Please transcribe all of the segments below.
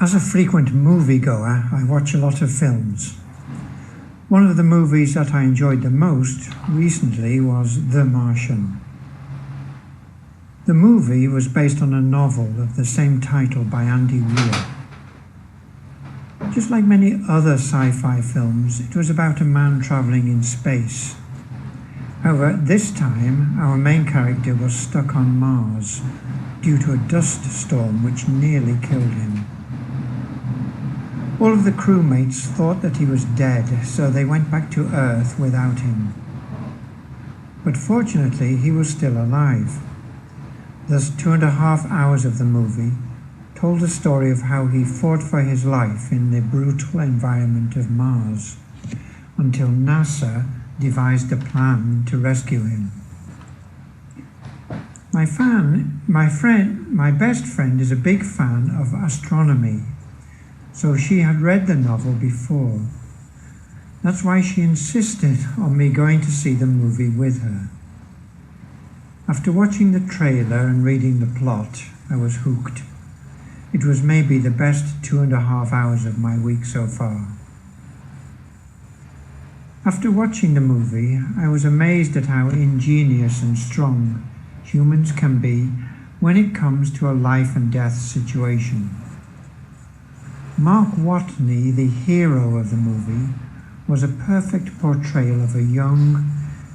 As a frequent moviegoer, I watch a lot of films. One of the movies that I enjoyed the most recently was The Martian. The movie was based on a novel of the same title by Andy Weir. Just like many other sci-fi films, it was about a man travelling in space. However, this time our main character was stuck on Mars due to a dust storm which nearly killed him. All of the crewmates thought that he was dead, so they went back to Earth without him. But fortunately, he was still alive. Thus, 2.5 hours of the movie told the story of how he fought for his life in the brutal environment of Mars, until NASA devised a plan to rescue him. My best friend is a big fan of astronomy, so she had read the novel before. That's why she insisted on me going to see the movie with her. After watching the trailer and reading the plot, I was hooked. It was maybe the best 2.5 hours of my week so far. After watching the movie, I was amazed at how ingenious and strong humans can be when it comes to a life and death situation. Mark Watney, the hero of the movie, was a perfect portrayal of a young,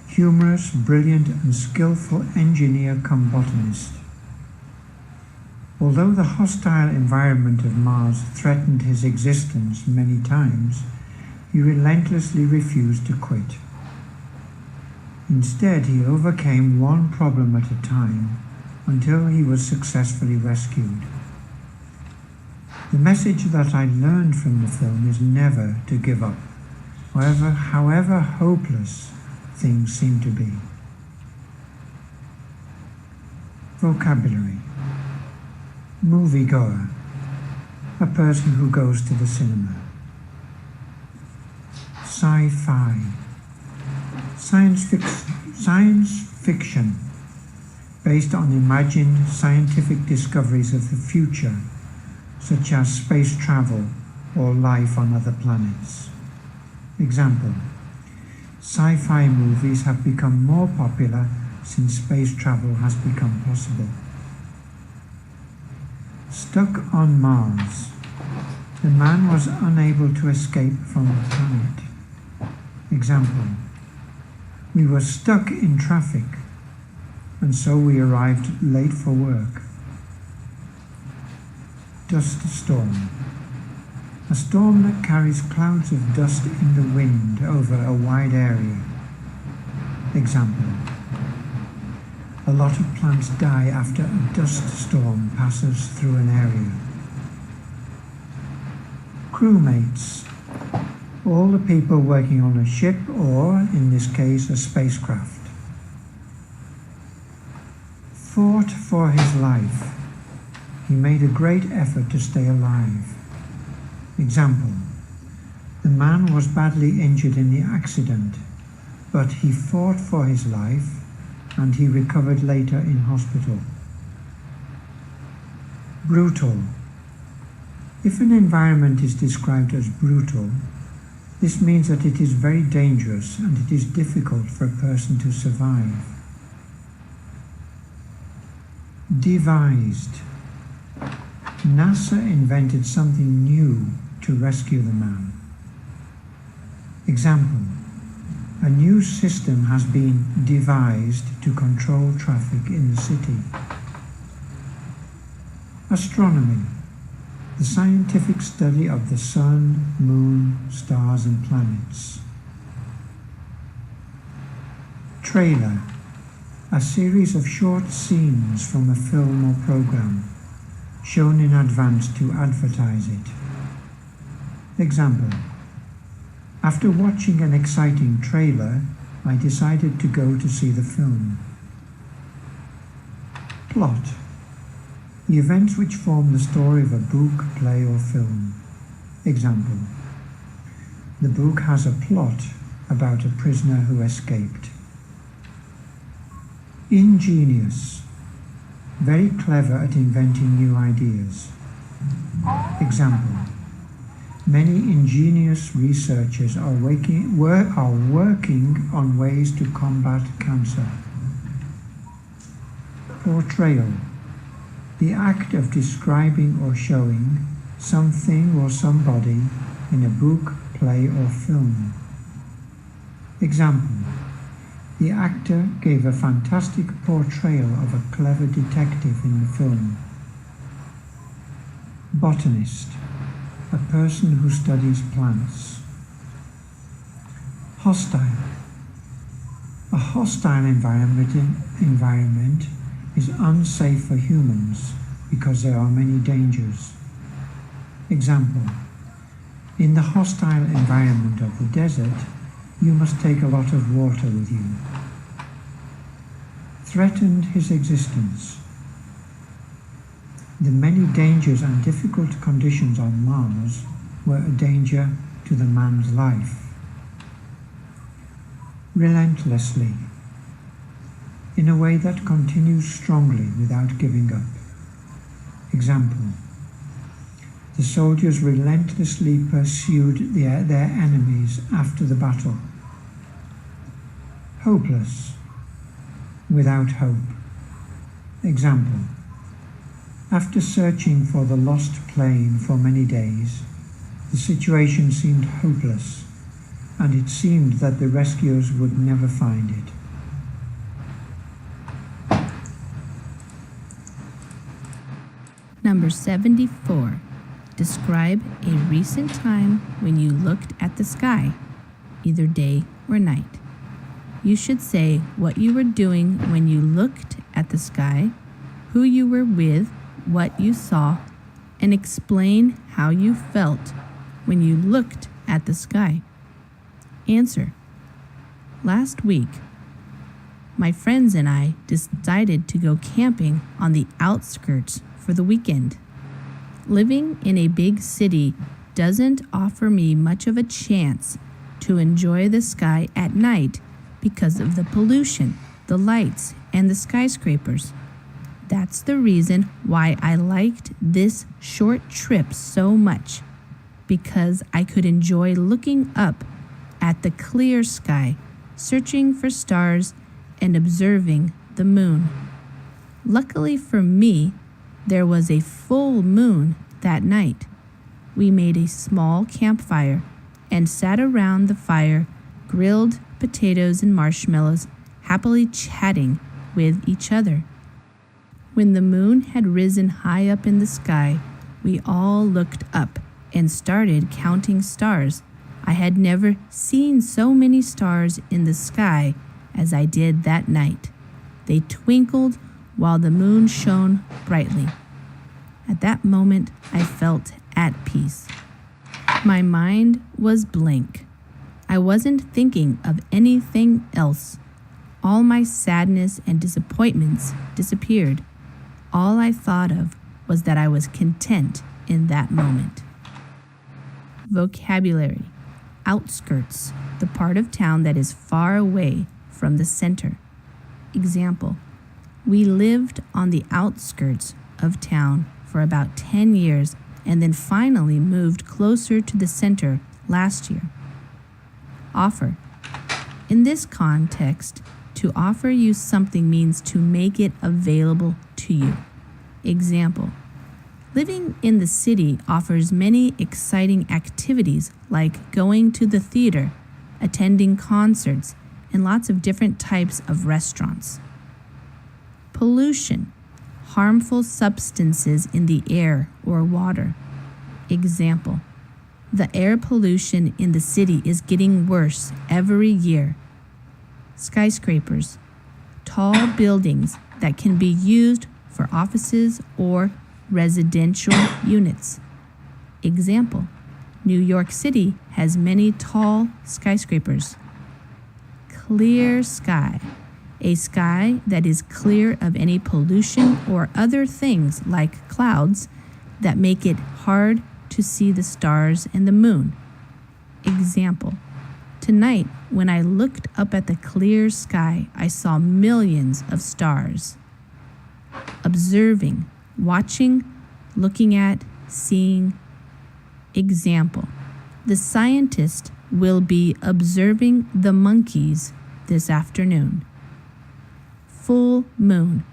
humorous, brilliant and skillful engineer-cum-botanist. Although the hostile environment of Mars threatened his existence many times, he relentlessly refused to quit. Instead, he overcame one problem at a time until he was successfully rescued. The message that I learned from the film is never to give up, however hopeless things seem to be. Vocabulary: moviegoer, a person who goes to the cinema. Sci-fi, science fiction, based on imagined scientific discoveries of the future, such as space travel or life on other planets. Example: sci-fi movies have become more popular since space travel has become possible. Stuck on Mars. The man was unable to escape from the planet. Example: we were stuck in traffic, and so we arrived late for work. Dust storm. A storm that carries clouds of dust in the wind over a wide area. Example: a lot of plants die after a dust storm passes through an area. Crewmates. All the people working on a ship or, in this case, a spacecraft. Fought for his life. He made a great effort to stay alive. Example: the man was badly injured in the accident, but he fought for his life and he recovered later in hospital. Brutal. If an environment is described as brutal, this means that it is very dangerous and it is difficult for a person to survive. Devised. NASA invented something new to rescue the man. Example: a new system has been devised to control traffic in the city. Astronomy. The scientific study of the sun, moon, stars and planets. Trailer. A series of short scenes from a film or program, shown in advance to advertise it. Example: after watching an exciting trailer, I decided to go to see the film. Plot. The events which form the story of a book, play or film. Example: the book has a plot about a prisoner who escaped. Ingenious. Very clever at inventing new ideas. Example: many ingenious researchers are working on ways to combat cancer. Portrayal: the act of describing or showing something or somebody in a book, play, or film. Example: the actor gave a fantastic portrayal of a clever detective in the film. Botanist: a person who studies plants. Hostile: a hostile environment is unsafe for humans because there are many dangers. Example: in the hostile environment of the desert, you must take a lot of water with you. Threatened his existence: the many dangers and difficult conditions on Mars were a danger to the man's life. Relentlessly: in a way that continues strongly without giving up. Example: the soldiers relentlessly pursued their enemies after the battle. Hopeless: without hope. Example: after searching for the lost plane for many days, the situation seemed hopeless, and it seemed that the rescuers would never find it. Number 74. Describe a recent time when you looked at the sky, either day or night. You should say what you were doing when you looked at the sky, who you were with, what you saw, and explain how you felt when you looked at the sky. Answer: last week, my friends and I decided to go camping on the outskirts for the weekend. Living in a big city doesn't offer me much of a chance to enjoy the sky at night because of the pollution, the lights, and the skyscrapers. That's the reason why I liked this short trip so much, because I could enjoy looking up at the clear sky, searching for stars, and observing the moon. Luckily for me, there was a full moon that night. We made a small campfire and sat around the fire, grilled potatoes and marshmallows, happily chatting with each other. When the moon had risen high up in the sky, we all looked up and started counting stars. I had never seen so many stars in the sky as I did that night. They twinkled while the moon shone brightly. At that moment, I felt at peace. My mind was blank. I wasn't thinking of anything else. All my sadness and disappointments disappeared. All I thought of was that I was content in that moment. Vocabulary: outskirts, the part of town that is far away from the center. Example: we lived on the outskirts of town for about 10 years and then finally moved closer to the center last year. Offer: in this context, to offer you something means to make it available to you. Example: living in the city offers many exciting activities like going to the theater, attending concerts, and lots of different types of restaurants. Pollution: harmful substances in the air or water. Example: the air pollution in the city is getting worse every year. Skyscrapers: tall buildings that can be used for offices or residential units. Example: New York City has many tall skyscrapers. Clear sky: a sky that is clear of any pollution or other things like clouds that make it hard to see the stars and the moon. Example: tonight, when I looked up at the clear sky, I saw millions of stars. Observing: watching, looking at, seeing. Example: the scientist will be observing the monkeys this afternoon. Full moon: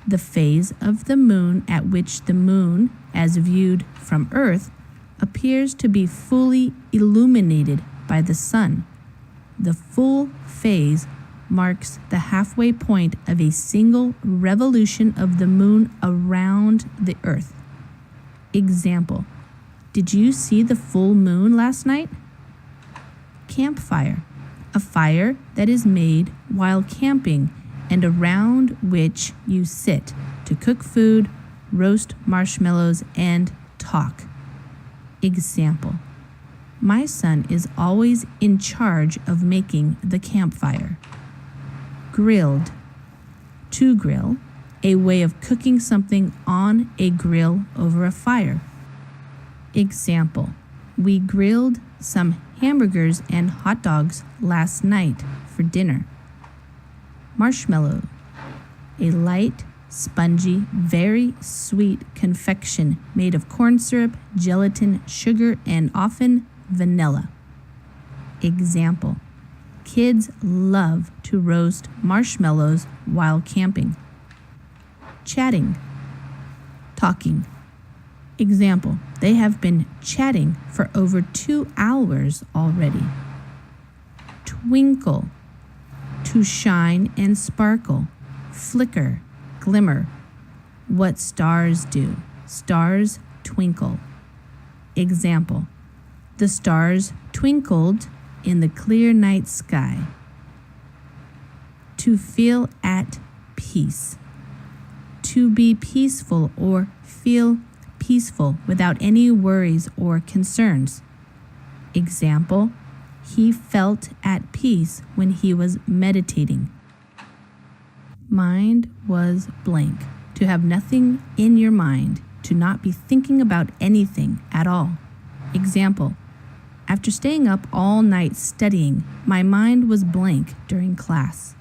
the phase of the moon at which the moon, as viewed from Earth, appears to be fully illuminated by the sun. The full phase marks the halfway point of a single revolution of the moon around the Earth. Example: did you see the full moon last night? Campfire: a fire that is made while camping and around which you sit to cook food, roast marshmallows, and talk. Example: my son is always in charge of making the campfire. Grilled: to grill, a way of cooking something on a grill over a fire. Example: we grilled some hamburgers and hot dogs last night for dinner. Marshmallow: a light, spongy, very sweet confection made of corn syrup, gelatin, sugar, and often vanilla. Example: kids love to roast marshmallows while camping. Chatting: talking. Example: they have been chatting for over 2 hours already. Twinkle: to shine and sparkle, flicker, glimmer. What stars do. Stars twinkle. Example: the stars twinkled in the clear night sky. To feel at peace: to be peaceful or feel peaceful without any worries or concerns. Example: he felt at peace when he was meditating. Mind was blank: to have nothing in your mind, to not be thinking about anything at all. Example: after staying up all night studying, my mind was blank during class.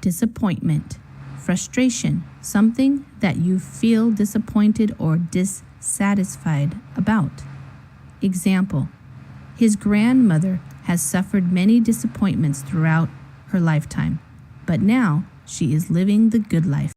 Disappointment: frustration, something that you feel disappointed or dissatisfied about. Example: his grandmother has suffered many disappointments throughout her lifetime, but now she is living the good life.